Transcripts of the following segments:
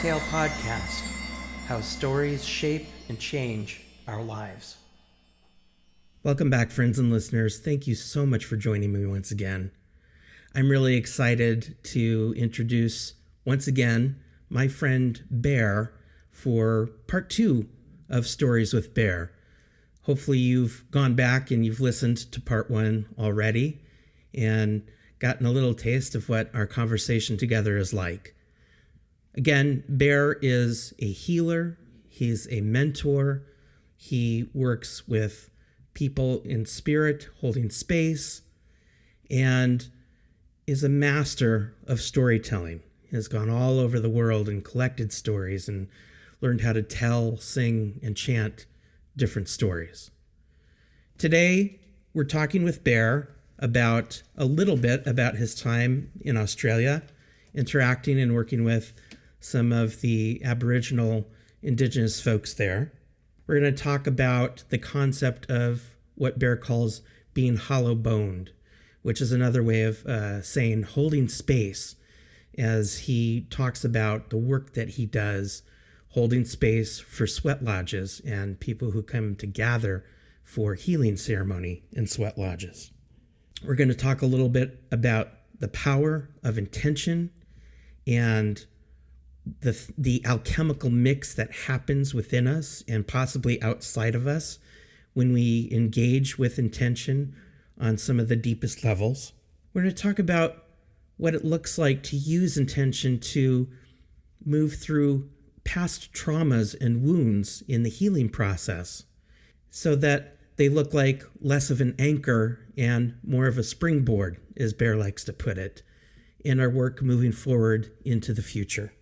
Tale Podcast: How Stories Shape and Change Our Lives. Welcome back, friends and listeners. Thank you so much for joining me once again. I'm really excited to introduce, once again, my friend Bear for part 2 of Stories with Bear. Hopefully you've gone back and you've listened to part 1 already and gotten a little taste of what our conversation together is like. Again, Bear is a healer. He's a mentor. He works with people in spirit, holding space, and is a master of storytelling. He has gone all over the world and collected stories and learned how to tell, sing, and chant different stories. Today, we're talking with Bear about a little bit about his time in Australia, interacting and working with some of the Aboriginal Indigenous folks there. We're going to talk about the concept of what Bear calls being hollow-boned, which is another way of saying holding space, as he talks about the work that he does holding space for sweat lodges and people who come to gather for healing ceremony in sweat lodges. We're going to talk a little bit about the power of intention and the alchemical mix that happens within us and possibly outside of us when we engage with intention on some of the deepest levels. We're going to talk about what it looks like to use intention to move through past traumas and wounds in the healing process so that they look like less of an anchor and more of a springboard, as Bear likes to put it, in our work moving forward into the future.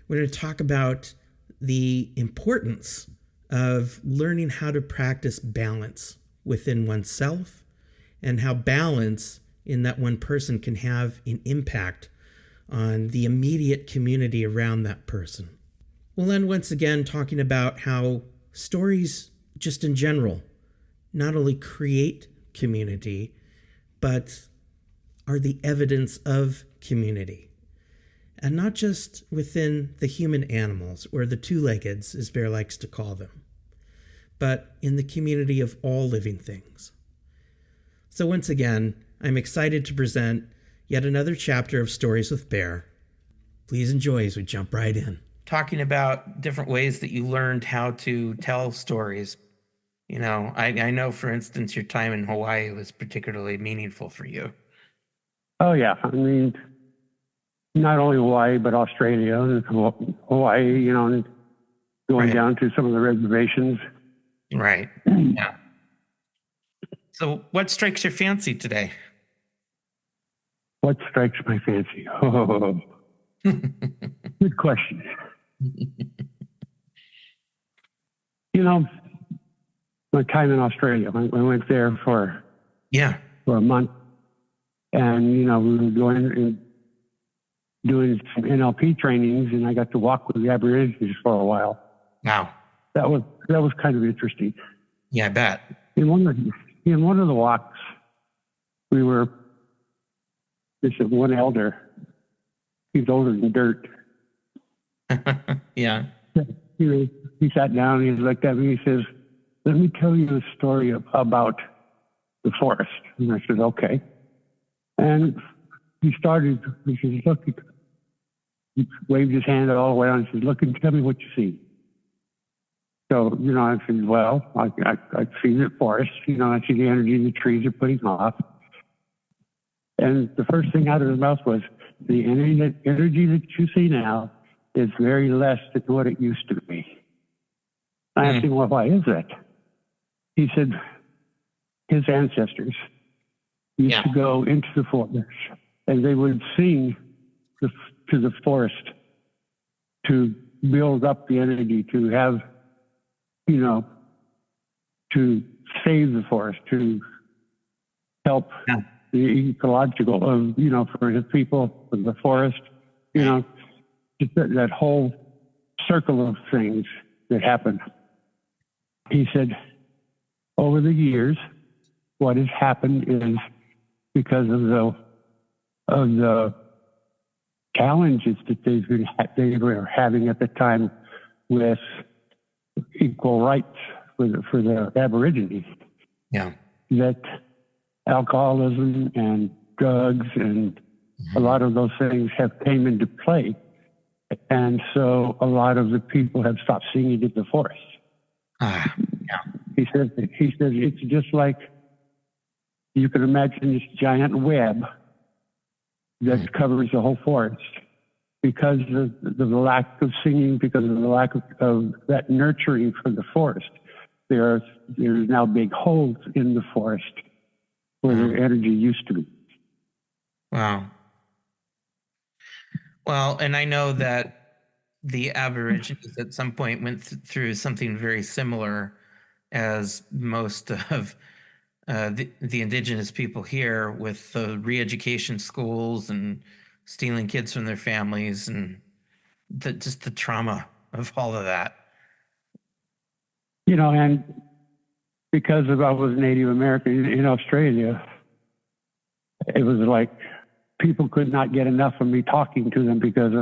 We're going to talk about the importance of learning how to practice balance within oneself and how balance in that one person can have an impact on the immediate community around that person. We'll end once again talking about how stories, just in general, not only create community, but are the evidence of community. And not just within the human animals, or the two-leggeds, as Bear likes to call them, but in the community of all living things. So once again, I'm excited to present yet another chapter of Stories with Bear. Please enjoy as we jump right in. Talking about different ways that you learned how to tell stories. You know, I know, for instance, your time in Hawaii was particularly meaningful for you. Oh, yeah. I mean, not only Hawaii, but Australia and Hawaii, you know, and going Right. down to some of the reservations. Right. Yeah. So what strikes your fancy today? What strikes my fancy? Oh, good question. You know, my time in Australia, I went there for a month, and, you know, we were going and doing some NLP trainings, and I got to walk with the Aborigines for a while. Wow. That was kind of interesting. Yeah, I bet. In one of the walks, we were, this is one elder. He's older than dirt. Yeah. He sat down and he looked at me and he says, "Let me tell you a story about the forest." And I said, "Okay." And he started, he says, "Look," he waved his hand all the way on and said, "Look and tell me what you see." So, you know, I said, "Well, I see the forest, you know, I see the energy the trees are putting off." And the first thing out of his mouth was, "The energy that you see now is very less than what it used to be." I asked him, "Well, why is that?" He said his ancestors used to go into the forest and they would sing to the forest to build up the energy, to have, you know, to save the forest, to help the ecological of, you know, for the people, for the forest, you know, just that whole circle of things that happen. He said, over the years, what has happened is because of the challenges that they were having at the time with equal rights for the Aborigines. Yeah. That alcoholism and drugs and a lot of those things have came into play. And so a lot of the people have stopped singing in the forest. Ah, yeah. He says it's just like you can imagine this giant web that covers the whole forest because of the lack of singing, because of the lack of that nurturing from the forest. There's now big holes in the forest where the energy used to be. Wow. Well, and I know that the Aborigines at some point went through something very similar as most of the indigenous people here, with the re-education schools and stealing kids from their families, and just the trauma of all of that. You know, and because I was Native American in Australia, it was like people could not get enough of me talking to them because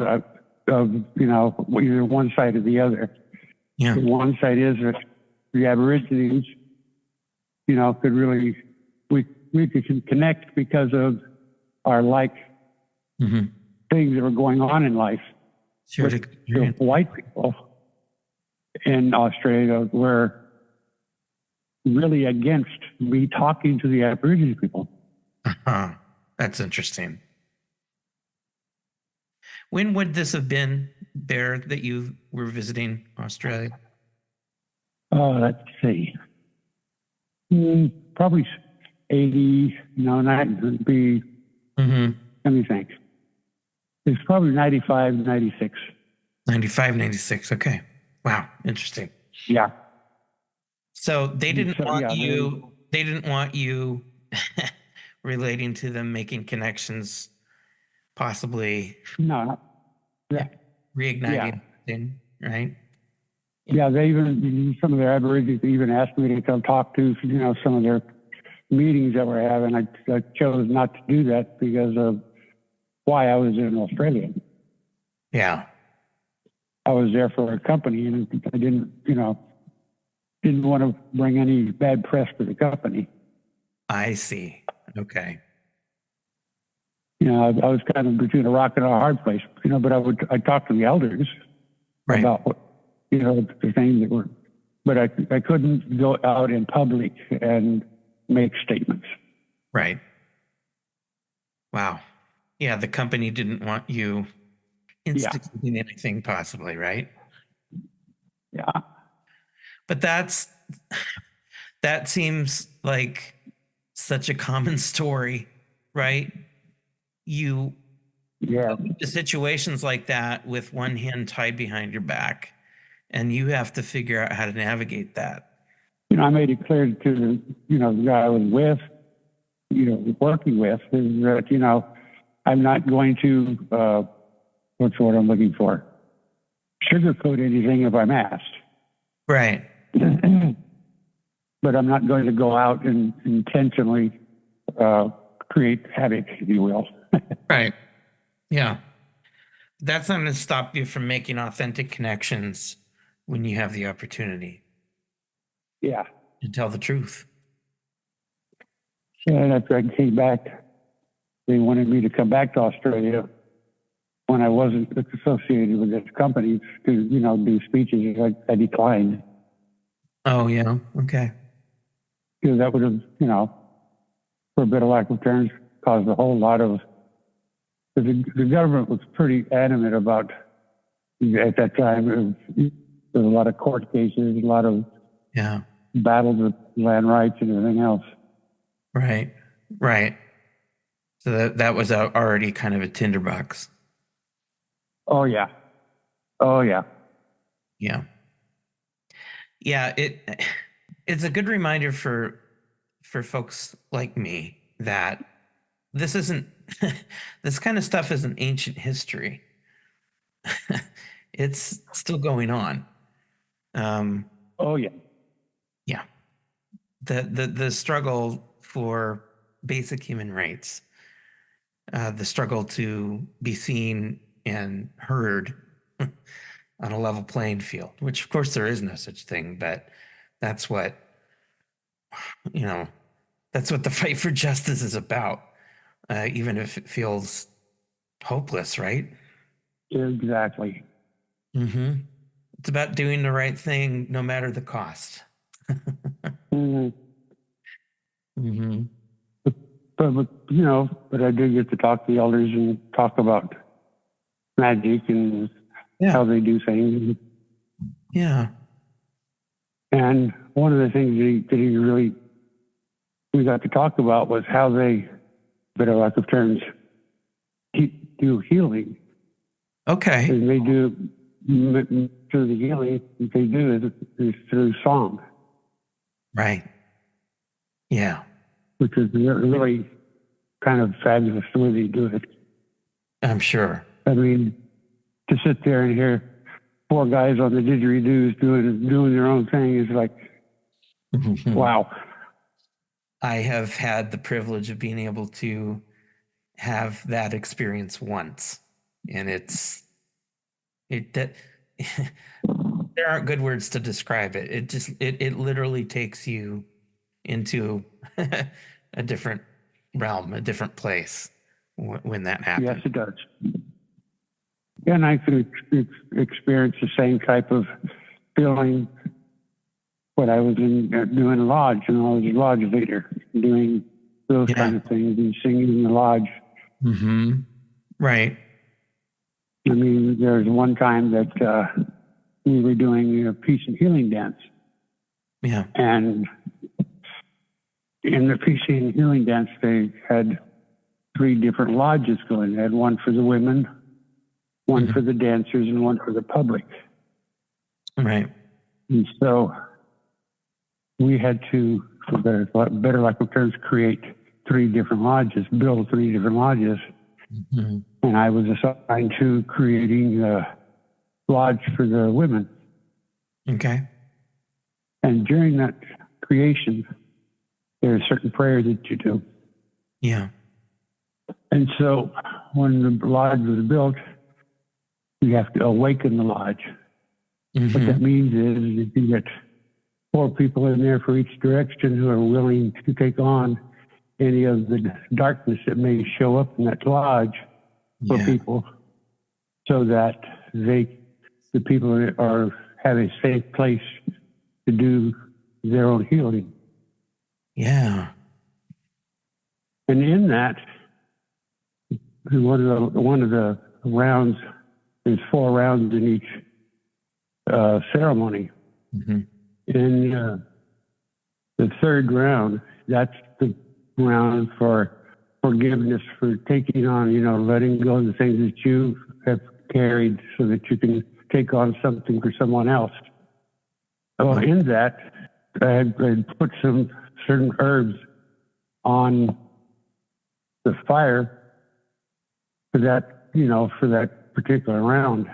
of either one side or the other. Yeah. One side is that the Aborigines, could really, we could connect because of our things that were going on in life. Sure. The white people in Australia were really against me talking to the Aboriginal people. Uh-huh. That's interesting. When would this have been, Bear, that you were visiting Australia? Oh, let's see. Probably 80, that would be, let me think. It's probably 95, 96. 95, 96. Okay. Wow. Interesting. Yeah. So they didn't want you relating to them, making connections, possibly No. Yeah. reigniting thing, right? Yeah, some of their Aborigines even asked me to come talk to, some of their meetings that we're having. I chose not to do that because of why I was in Australia. Yeah. I was there for a company and I didn't want to bring any bad press to the company. I see. Okay. I was kind of between a rock and a hard place, but I'd talk to the elders about what, the things that were, but I couldn't go out in public and make statements. Right. Wow. Yeah, the company didn't want you instituting anything, possibly, right? Yeah. But that seems like such a common story, right? You go into situations like that with one hand tied behind your back, and you have to figure out how to navigate that. I made it clear to the guy I was with, working with, is that, I'm not going to, what's the word I'm looking for? Sugarcoat anything if I'm asked. Right. But I'm not going to go out and intentionally create havoc, if you will. Right. Yeah. That's not going to stop you from making authentic connections when you have the opportunity. Yeah. To tell the truth. And after I came back, they wanted me to come back to Australia when I wasn't associated with this company to, do speeches. I declined. Oh, yeah. Okay. Because that would have, for a better lack of terms, caused a whole lot of. The government was pretty adamant about, at that time, there was a lot of court cases, a lot of battles with land rights and everything else. Right. Right. So that was already kind of a tinderbox. Oh, yeah. Oh, yeah. Yeah. Yeah. It's a good reminder for folks like me that this isn't, this kind of stuff isn't ancient history. It's still going on. Oh, yeah. Yeah. The struggle for basic human rights the struggle to be seen and heard on a level playing field, which of course there is no such thing, but that's what, you know, that's what the fight for justice is about, even if it feels hopeless, right? Exactly. Mm-hmm. It's about doing the right thing no matter the cost. Mhm. Mm-hmm. But I did get to talk to the elders and talk about magic and Yeah. how they do things. Yeah. And one of the things we got to talk about was how they, better lack of terms, do healing. Okay. And they do through the healing they do is through song, Right. Yeah. which is really kind of fabulous the way they do it. I'm sure. I mean, to sit there and hear four guys on the didgeridoos doing their own thing is like, wow. I have had the privilege of being able to have that experience once, and that there aren't good words to describe it. It literally takes you into a different realm, a different place when that Yes, happens. it does. And I could experience the same type of feeling when I was doing lodge, and I was a lodge leader, doing those Yeah. kind of things and singing in the lodge. Mm-hmm. Right. I mean, there was one time that we were doing a peace and healing dance, Yeah. and in the peace and healing dance, they had three different lodges going. They had one for the women, one for the dancers, and one for the public. Right. And so we had to, for better lack of terms, create three different lodges, build three different lodges. Mm-hmm. And I was assigned to creating a lodge for the women. Okay. And during that creation, there's a certain prayer that you do. Yeah. And so when the lodge was built, you have to awaken the lodge. Mm-hmm. What that means is that you get four people in there for each direction who are willing to take on any of the darkness that may show up in that lodge for people, so that the people have a safe place to do their own healing. Yeah. And in that, one of the rounds, there's 4 rounds in each ceremony. Mm-hmm. In the third round, that's the round for forgiveness, for taking on, letting go of the things that you have carried so that you can take on something for someone else. Well, in that, I had put some certain herbs on the fire for that particular round.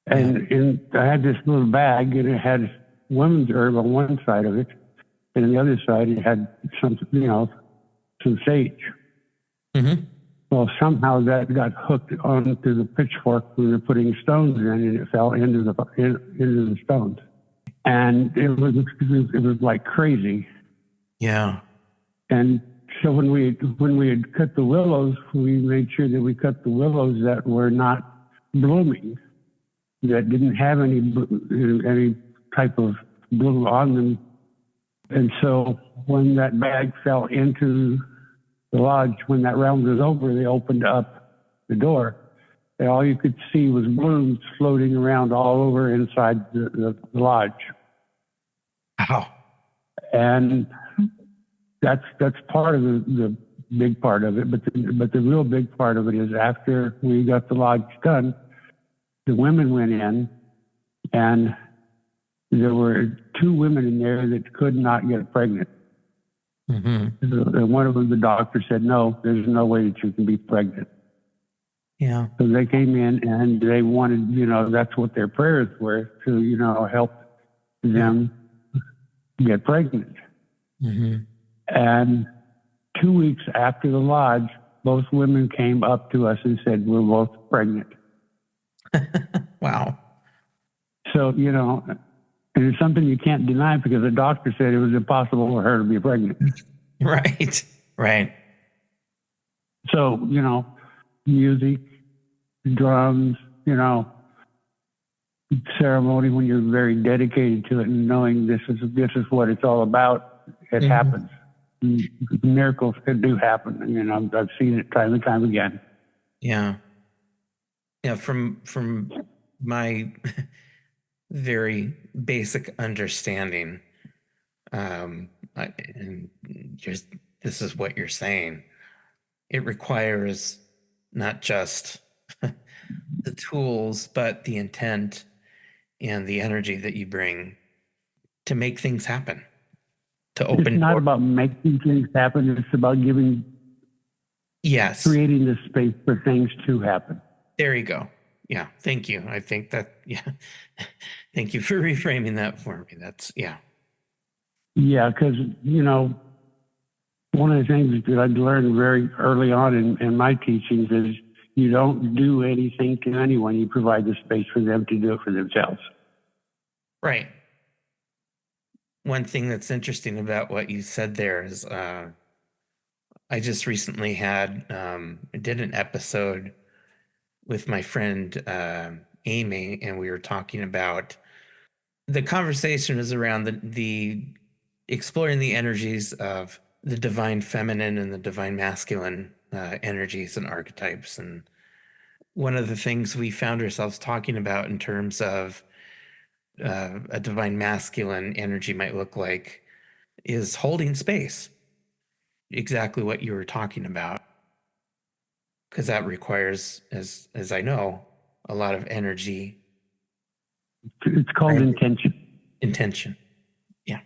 And I had this little bag, and it had women's herb on one side of it, and on the other side it had some sage. Mm-hmm. Well, somehow that got hooked onto the pitchfork we were putting stones in, and it fell into the stones. And it was like crazy. Yeah. And so when we had cut the willows, we made sure that we cut the willows that were not blooming, that didn't have any type of bloom on them. And so when that bag fell into the lodge, when that round was over, they opened up the door, and all you could see was blooms floating around all over inside the lodge. Wow. And that's part of the big part of it. But the real big part of it is after we got the lodge done, the women went in, and there were 2 women in there that could not get pregnant. Mm-hmm. And one of them, the doctor said, no, there's no way that you can be pregnant. Yeah. So they came in and they wanted, that's what their prayers were, to, help them get pregnant. Mm-hmm. And 2 weeks after the lodge, both women came up to us and said, we're both pregnant. Wow. So, you know, and it's something you can't deny because the doctor said it was impossible for her to be pregnant. Right. Right. So, you know, music, drums, you know, ceremony when you're very dedicated to it and knowing this is what it's all about, it happens. Miracles do happen. You know, I've seen it time and time again. Yeah. Yeah. From my very basic understanding, and just this is what you're saying. It requires not just the tools, but the intent and the energy that you bring to make things happen, to open It's not doors. about making things happen. It's about Yes, creating the space for things to happen. there you go. Yeah, thank you. I think that, yeah, thank you for reframing that for me. That's, yeah. Yeah, because, you know, one of the things that I learned very early on in my teachings is you don't do anything to anyone. You provide the space for them to do it for themselves. Right. One thing that's interesting about what you said there is I just recently did an episode with my friend Amy, and we were talking about the conversation is around the exploring the energies of the divine feminine and the divine masculine energies and archetypes. And one of the things we found ourselves talking about in terms of a divine masculine energy might look like is holding space, exactly what you were talking about, because that requires, as I know, a lot of energy. It's called intention. Intention. Yeah.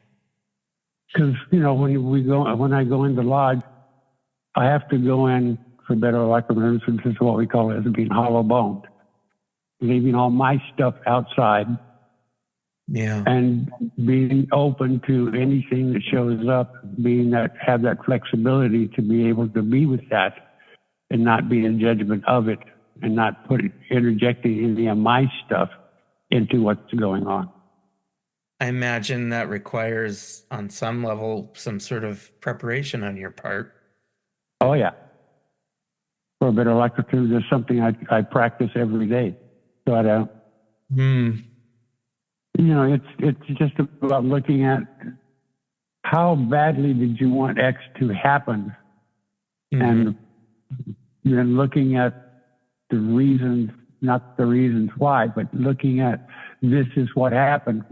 Because, you know, when I go in the lodge, I have to go in, for better or lack of words, this is what we call it as being hollow boned, leaving all my stuff outside. Yeah. And being open to anything that shows up, have that flexibility to be able to be with that and not be in judgment of it and not interjecting any of my stuff into what's going on. I imagine that requires, on some level, some sort of preparation on your part. Oh, yeah. For a better or lack of truth, there's something I practice every day. So I don't. You know, it's just about looking at how badly did you want X to happen, and then looking at the reasons, not the reasons why, but looking at this is what happened.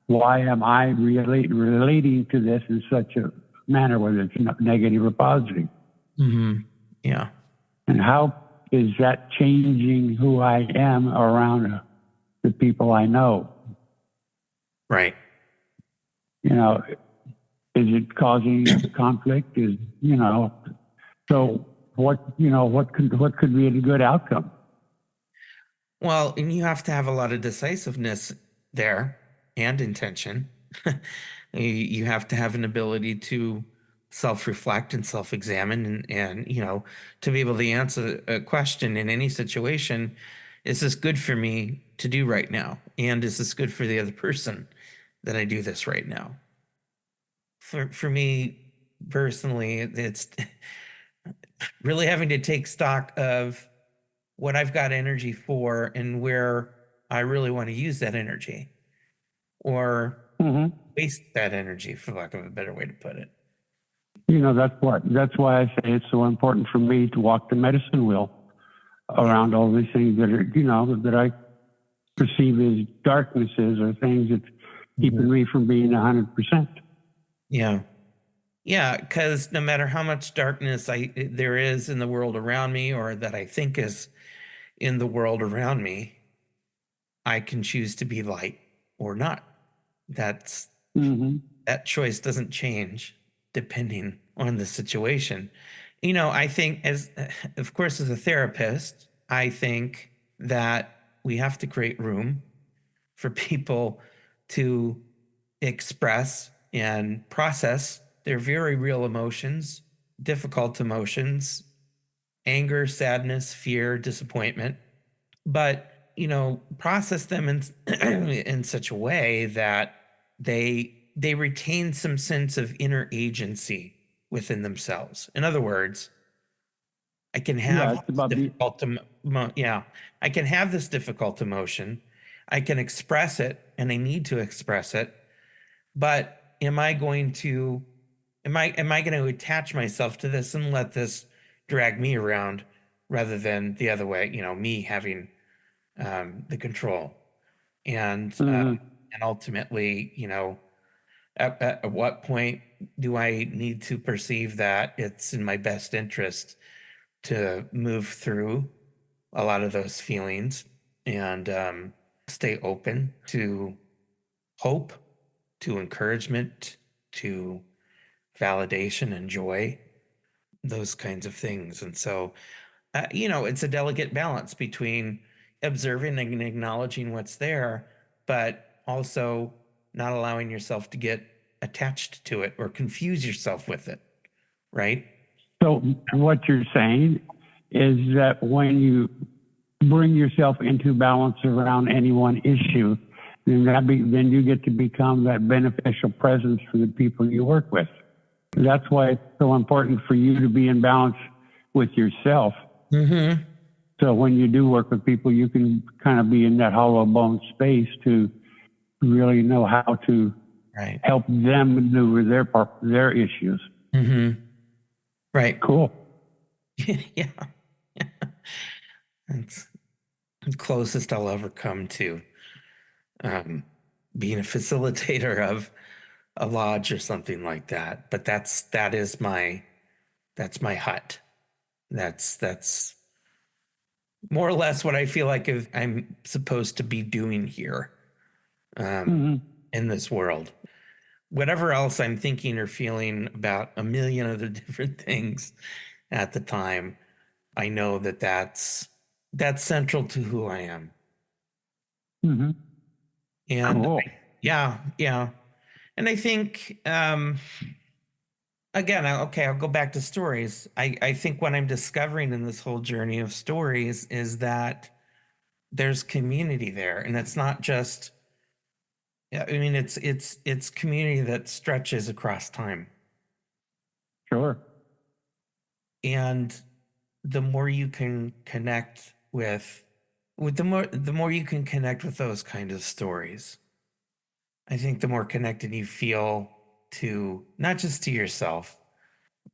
Why am I relating to this in such a manner, whether it's negative or positive? Yeah. And how is that changing who I am around the people I know? Right. You know, is it causing conflict? So what could be a good outcome? Well, and you have to have a lot of decisiveness there and intention. You have to have an ability to self-reflect and self-examine and, you know, to be able to answer a question in any situation. Is this good for me to do right now? And is this good for the other person that I do this right now? For me personally, it's really having to take stock of what I've got energy for and where I really want to use that energy or waste that energy, for lack of a better way to put it. You know, that's why I say it's so important for me to walk the medicine wheel around all these things that are, you know, that I perceive as darknesses or things that's keeping me from being 100%. Yeah. Yeah, because no matter how much darkness there is in the world around me or that I think is in the world around me, I can choose to be light or not. That choice doesn't change depending on the situation. You know, I think of course, as a therapist, I think that we have to create room for people to express and process their very real emotions, difficult emotions, anger, sadness, fear, disappointment, but, process them in in such a way that they retain some sense of inner agency within themselves. In other words, I can Yeah, have it's this about the yeah, I can have this difficult emotion. I can express it and I need to express it, but am I going to attach myself to this and let this drag me around rather than the other way, me having the control. And Mhm. and ultimately, at what point do I need to perceive that it's in my best interest to move through a lot of those feelings and stay open to hope, to encouragement, to validation and joy, those kinds of things. And so, it's a delicate balance between observing and acknowledging what's there, but also not allowing yourself to get attached to it or confuse yourself with it, right? So what you're saying is that when you bring yourself into balance around any one issue, then you get to become that beneficial presence for the people you work with. That's why it's so important for you to be in balance with yourself. Mm-hmm. So when you do work with people, you can kind of be in that hollow bone space to really know how to Right. help them maneuver their issues. Mm-hmm. Right. Cool. Yeah. That's the closest I'll ever come to um, being a facilitator of a lodge or something like that. But that's my hut. That's more or less what I feel like I'm supposed to be doing here Mm-hmm. in this world. Whatever else I'm thinking or feeling about a million other different things at the time, I know that that's central to who I am. Mm-hmm. And Cool. yeah, yeah. And I think again, okay, I'll go back to stories. I think what I'm discovering in this whole journey of stories is that there's community there, and it's not just, yeah, I mean, it's community that stretches across time. Sure. And the more you can connect with the more you can connect with those kind of stories, I think the more connected you feel to not just to yourself,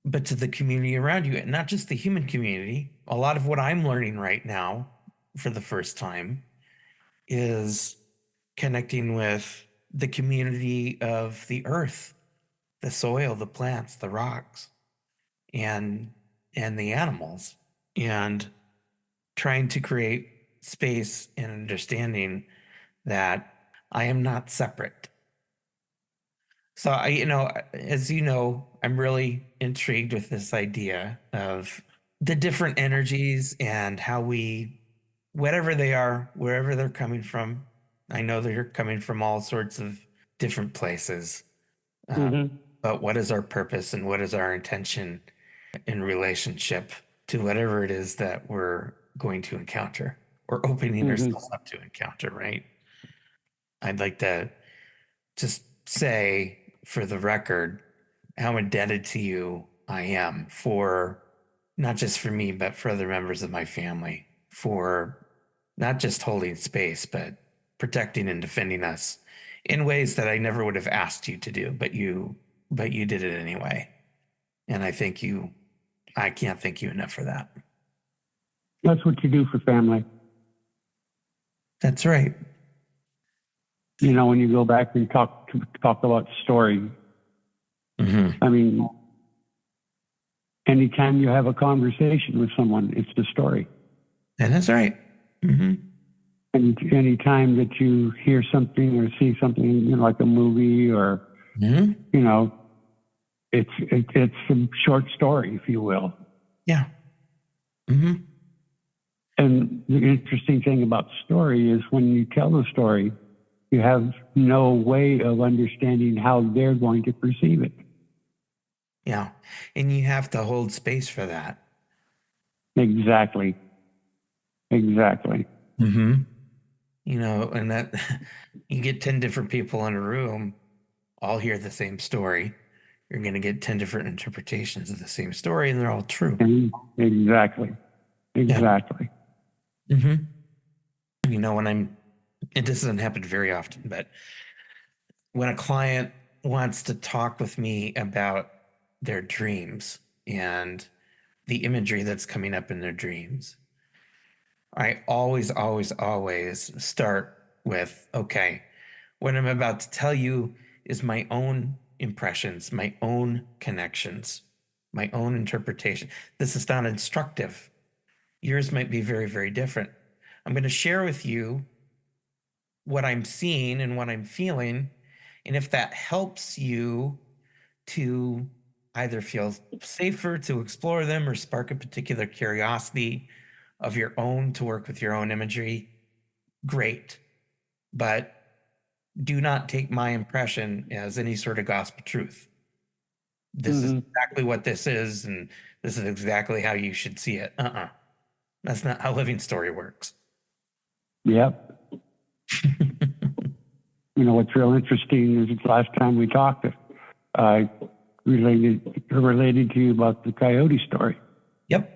but to the community around you, and not just the human community. A lot of what I'm learning right now for the first time is connecting with the community of the earth, the soil, the plants, the rocks, and the animals, and trying to create space and understanding that I am not separate. So as you know, I'm really intrigued with this idea of the different energies and how we, whatever they are, wherever they're coming from. I know they're coming from all sorts of different places. Mm-hmm. But what is our purpose and what is our intention in relationship to whatever it is that we're going to encounter or opening Mm-hmm. ourselves up to encounter, right? I'd like to just say for the record how indebted to you I am for not just for me, but for other members of my family, for not just holding space, but protecting and defending us in ways that I never would have asked you to do, but you did it anyway. And I can't thank you enough for that. That's what you do for family. That's right. When you go back and talk about story, Mm-hmm. I mean, anytime you have a conversation with someone, it's the story. And that's right. Mm-hmm. And anytime that you hear something or see something, like a movie or, Mm-hmm. it's a short story, if you will. Yeah. Mm-hmm. And the interesting thing about story is when you tell the story, you have no way of understanding how they're going to perceive it. Yeah. And you have to hold space for that. Exactly. Exactly. Mm-hmm. You know, and that you get 10 different people in a room, all hear the same story. You're going to get 10 different interpretations of the same story, and they're all true. Exactly. Yeah. Exactly. Mm-hmm. You know, it doesn't happen very often, but when a client wants to talk with me about their dreams and the imagery that's coming up in their dreams, I always, always, always start with, okay, what I'm about to tell you is my own impressions, my own connections, my own interpretation. This is not instructive. Yours might be very, very different. I'm going to share with you what I'm seeing and what I'm feeling. And if that helps you to either feel safer to explore them or spark a particular curiosity of your own to work with your own imagery, great. But do not take my impression as any sort of gospel truth. This is exactly what this is, and this is exactly how you should see it. That's not how Living Story works. Yep. You know, what's real interesting is the last time we talked, I related to you about the coyote story. Yep.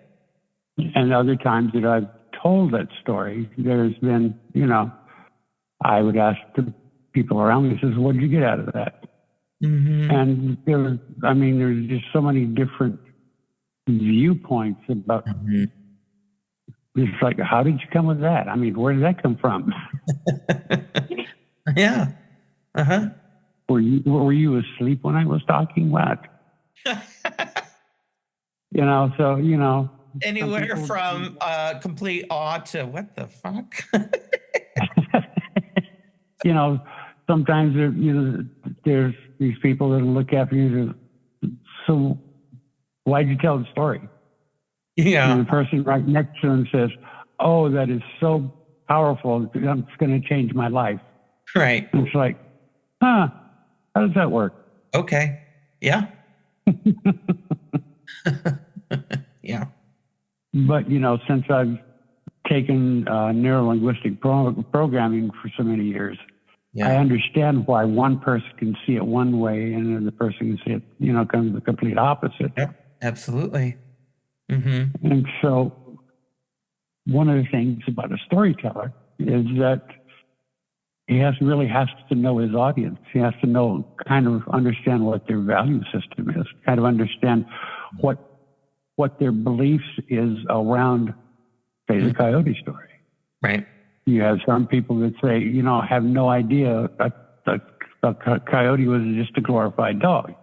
And other times that I've told that story, there's been, you know, I would ask the people around me, says, what did you get out of that? Mm-hmm. And there's just so many different viewpoints about it's like, how did you come with that? I mean, where did that come from? Yeah. Uh-huh. Were you asleep when I was talking? What? You know, so, you know. Anywhere from complete awe to what the fuck? You know, sometimes there's these people that look after you. So why'd you tell the story? Yeah. And the person right next to them says, oh, that is so powerful. It's going to change my life. Right. And it's like, how does that work? Okay. Yeah. Yeah. But, you know, since I've taken neuro-linguistic programming for so many years, I understand why one person can see it one way and another person can see it, you know, kind of the complete opposite. Yep. Absolutely. Mm-hmm. And so one of the things about a storyteller is that he has to know his audience. He has to know, kind of understand what their value system is, kind of understand what their beliefs is around, say, the coyote story. Right. You have some people that say, you know, have no idea that a coyote was just a glorified dog.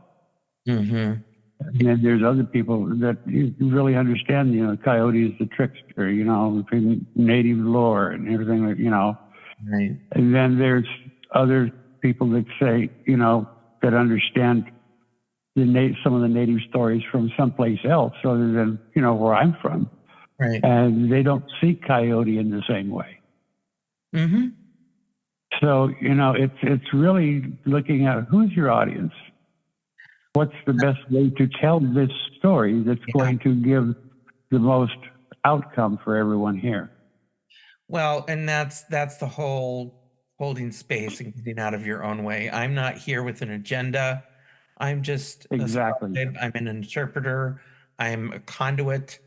Mm-hmm. And then there's other people that really understand, you know, coyote is the trickster, you know, from native lore and everything, you know. Right. And then there's other people that say, you know, that understand some of the native stories from someplace else other than, you know, where I'm from. Right. And they don't see coyote in the same way. Mm-hmm. So, you know, it's really looking at who's your audience. What's the best way to tell this story that's going to give the most outcome for everyone here? Well, and that's the whole holding space and getting out of your own way. I'm not here with an agenda. I'm just Exactly. I'm an interpreter. I'm a conduit,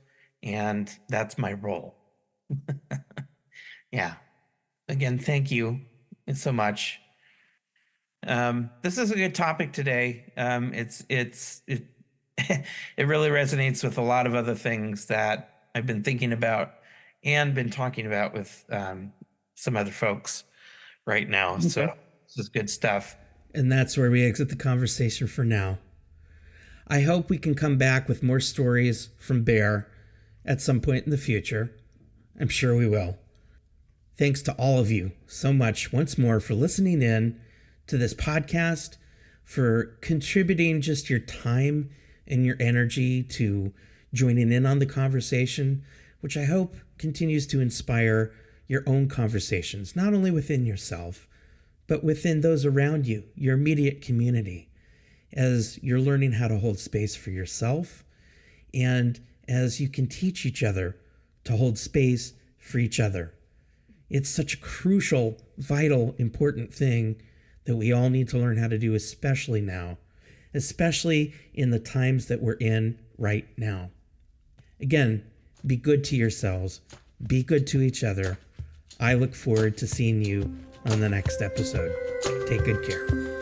and that's my role. Yeah. Again, thank you so much. This is a good topic today. It it really resonates with a lot of other things that I've been thinking about and been talking about with some other folks right now. Okay. So this is good stuff. And that's where we exit the conversation for now. I hope we can come back with more stories from Bear at some point in the future. I'm sure we will. Thanks to all of you so much once more for listening in to this podcast, for contributing just your time and your energy to joining in on the conversation, which I hope continues to inspire your own conversations, not only within yourself, but within those around you, your immediate community, as you're learning how to hold space for yourself and as you can teach each other to hold space for each other. It's such a crucial, vital, important thing that we all need to learn how to do, especially now, especially in the times that we're in right now. Again, be good to yourselves, be good to each other. I look forward to seeing you on the next episode. Take good care.